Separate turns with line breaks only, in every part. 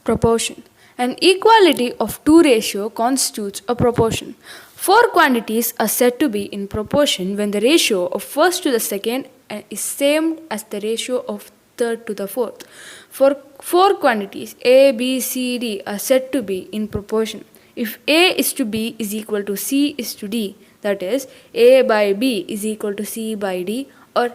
Proportion. An equality of two ratio constitutes a proportion. Four quantities are said to be in proportion when the ratio of first to the second is same as the ratio of third to the fourth. For four quantities A, B, C, D are said to be in proportion. If A is to B is equal to C is to D, that is A by B is equal to C by D, or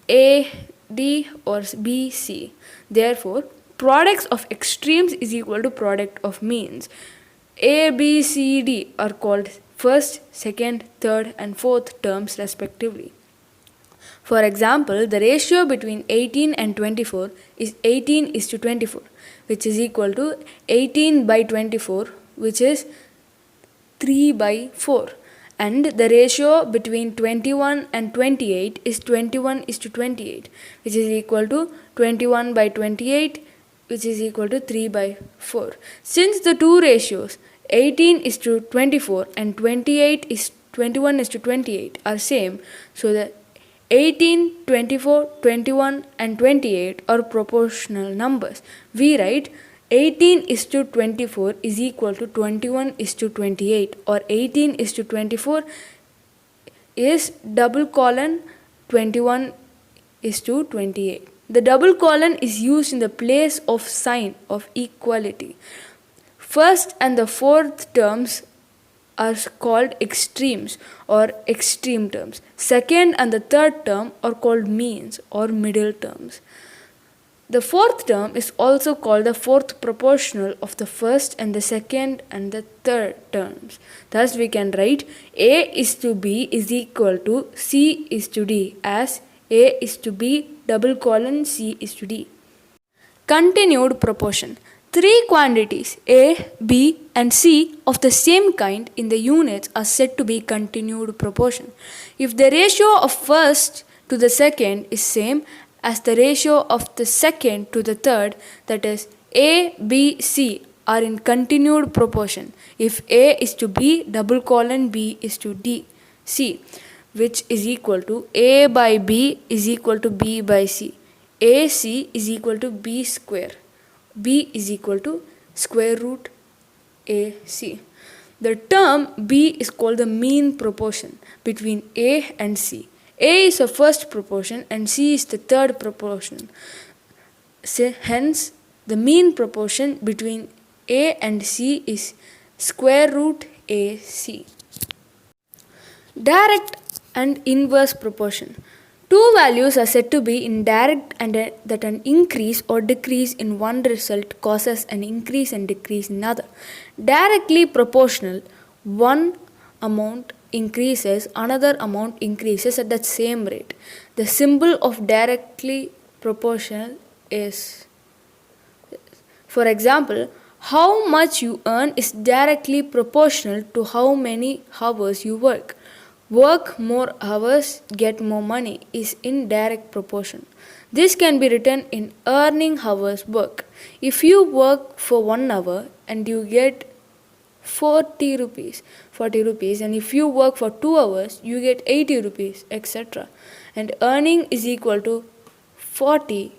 A D or B C. Therefore, products of extremes is equal to product of means. A, B, C, D are called first, second, third and fourth terms respectively. For example, the ratio between 18 and 24 is 18 is to 24, which is equal to 18 by 24, which is 3 by 4. And the ratio between 21 and 28 is 21 is to 28, which is equal to 21 by 28, which is equal to 3 by 4. Since the two ratios 18 is to 24 and 28 is 21 is to 28 are same, so the 18, 24, 21 and 28 are proportional numbers. We write 18 is to 24 is equal to 21 is to 28, or 18 is to 24 is double colon 21 is to 28. The double colon is used in the place of sign of equality. First and the fourth terms are called extremes or extreme terms. Second and the third term are called means or middle terms. The fourth term is also called the fourth proportional of the first and the second and the third terms. Thus we can write A is to B is equal to C is to D as A is to B double colon C is to D. Continued proportion. Three quantities A, B and C of the same kind in the units are said to be continued proportion. If the ratio of first to the second is same as the ratio of the second to the third, that is A, B, C are in continued proportion. If A is to B double colon B is to D, C, which is equal to A by B is equal to B by C. AC is equal to B square. B is equal to square root AC. The term B is called the mean proportion between A and C. A is the first proportion and C is the third proportion. Hence, the mean proportion between A and C is square root AC. Direct and inverse proportion. Two values are said to be in direct and that an increase or decrease in one result causes an increase and decrease in another. Directly proportional, one amount increases, another amount increases at the same rate. The symbol of directly proportional is, for example, how much you earn is directly proportional to how many hours you work. Work more hours, get more money is in direct proportion. This can be written in earning hours work. If you work for 1 hour and you get 40 rupees, and if you work for 2 hours, you get 80 rupees, etc. And earning is equal to 40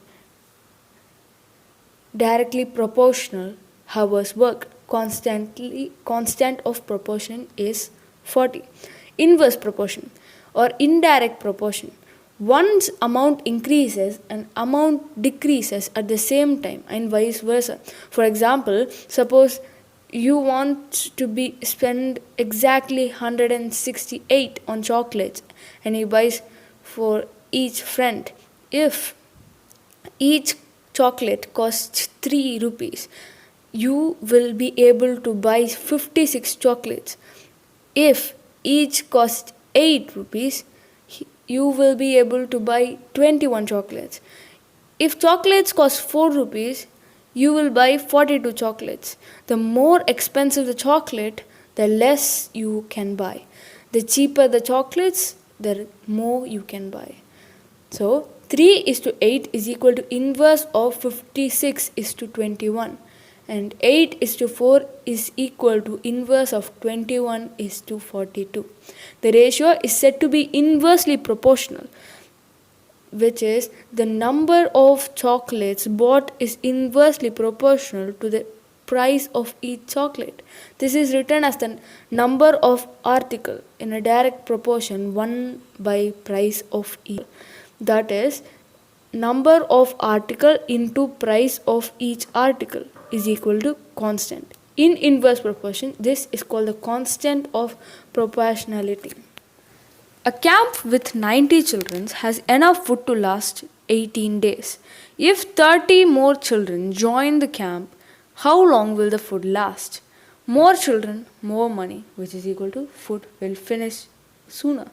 directly proportional hours work. Constant of proportion is 40. Inverse proportion or indirect proportion. One's amount increases and amount decreases at the same time and vice versa. For example, suppose you want to spend exactly 168 on chocolates and you buy for each friend. If each chocolate costs 3 rupees, you will be able to buy 56 chocolates. If each costs 8 rupees, you will be able to buy 21 chocolates. If chocolates cost 4 rupees, you will buy 42 chocolates. The more expensive the chocolate, the less you can buy. The cheaper the chocolates, the more you can buy. So 3 is to 8 is equal to inverse of 56 is to 21. And 8 is to 4 is equal to inverse of 21 is to 42. The ratio is said to be inversely proportional. which is the number of chocolates bought is inversely proportional to the price of each chocolate. This is written as the number of article in a direct proportion 1 by price of each. That is, number of article into price of each article is equal to constant. In inverse proportion, this is called the constant of proportionality. A camp with 90 children has enough food to last 18 days. If 30 more children join the camp, how long will the food last? More children, more money, which is equal to food will finish sooner.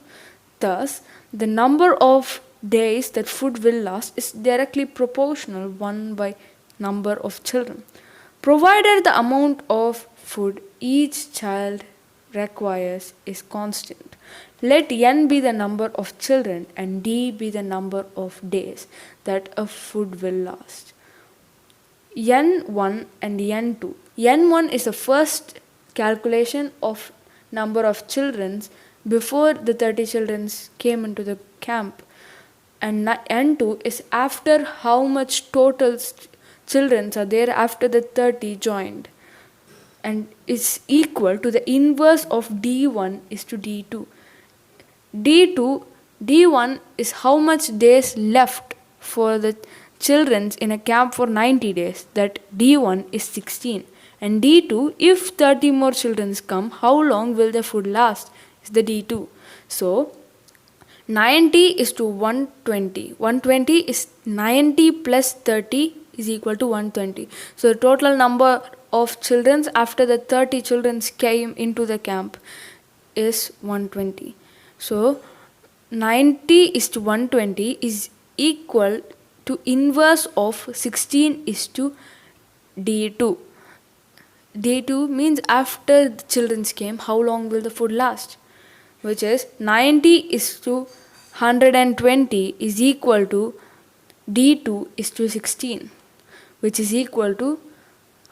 Thus, the number of days that food will last is directly proportional 1 by number of children, provided the amount of food each child requires is constant. Let n be the number of children and d be the number of days that a food will last. N1 and N2. N1 is the first calculation of number of children before the 30 children came into the camp, and N2 is after how much total children are there after the 30 joined, and is equal to the inverse of D1 is to D2. D1 is how much days left for the children in a camp for 90 days, that D1 is 16. And D2, if 30 more children come, how long will the food last, is the D2. So 90 is to 120. 120 is 90 plus 30 is equal to 120. So the total number of children after the 30 children came into the camp is 120. So 90 is to 120 is equal to inverse of 16 is to D2. D2 means after the children came, how long will the food last? Which is 90 is to 120 is equal to D2 is to 16, which is equal to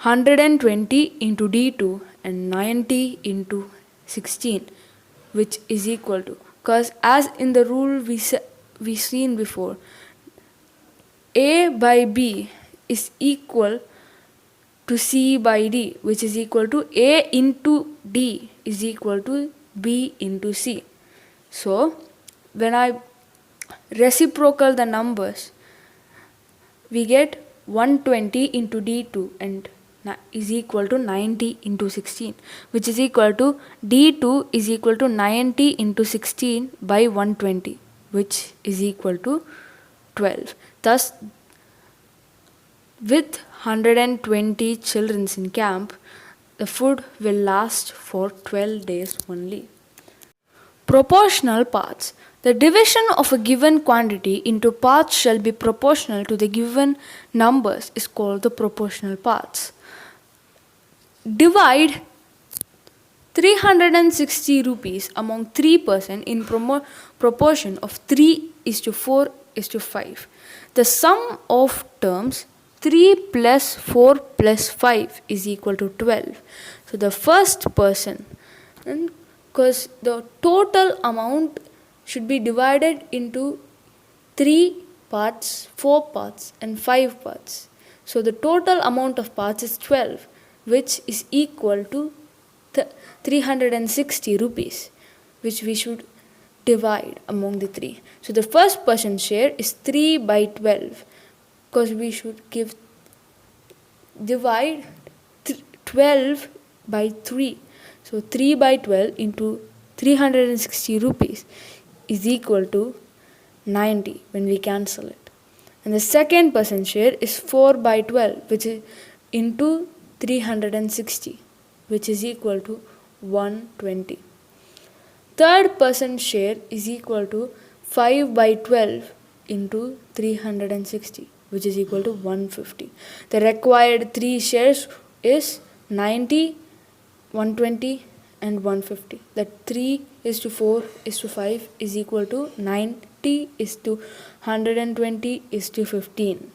120 into D2 and 90 into 16, which is equal to, because as in the rule we seen before, A by B is equal to C by D, which is equal to A into D is equal to B into C. So when I reciprocal the numbers, we get 120 into D2 and is equal to 90 into 16, which is equal to D2 is equal to 90 into 16 by 120, which is equal to 12. Thus, with 120 children in camp, the food will last for 12 days only. Proportional parts. The division of a given quantity into parts shall be proportional to the given numbers is called the proportional parts. Divide 360 rupees among 3 persons in proportion of 3 is to 4 is to 5. The sum of terms 3 plus 4 plus 5 is equal to 12. So the first person, because the total amount should be divided into 3 parts, 4 parts and 5 parts. So the total amount of parts is 12, which is equal to 360 rupees, which we should divide among the 3. So the first person's share is 3 by 12, because we should divide 12 by 3. So 3 by 12 into 360 rupees is equal to 90 when we cancel it. And the second person's share is 4 by 12, which is into 360, which is equal to 120. Third person's share is equal to 5 by 12 into 360, which is equal to 150. The required 3 shares is 90, 120 and 150. That 3 is to 4 is to 5 is equal to 90 is to 120 is to 15.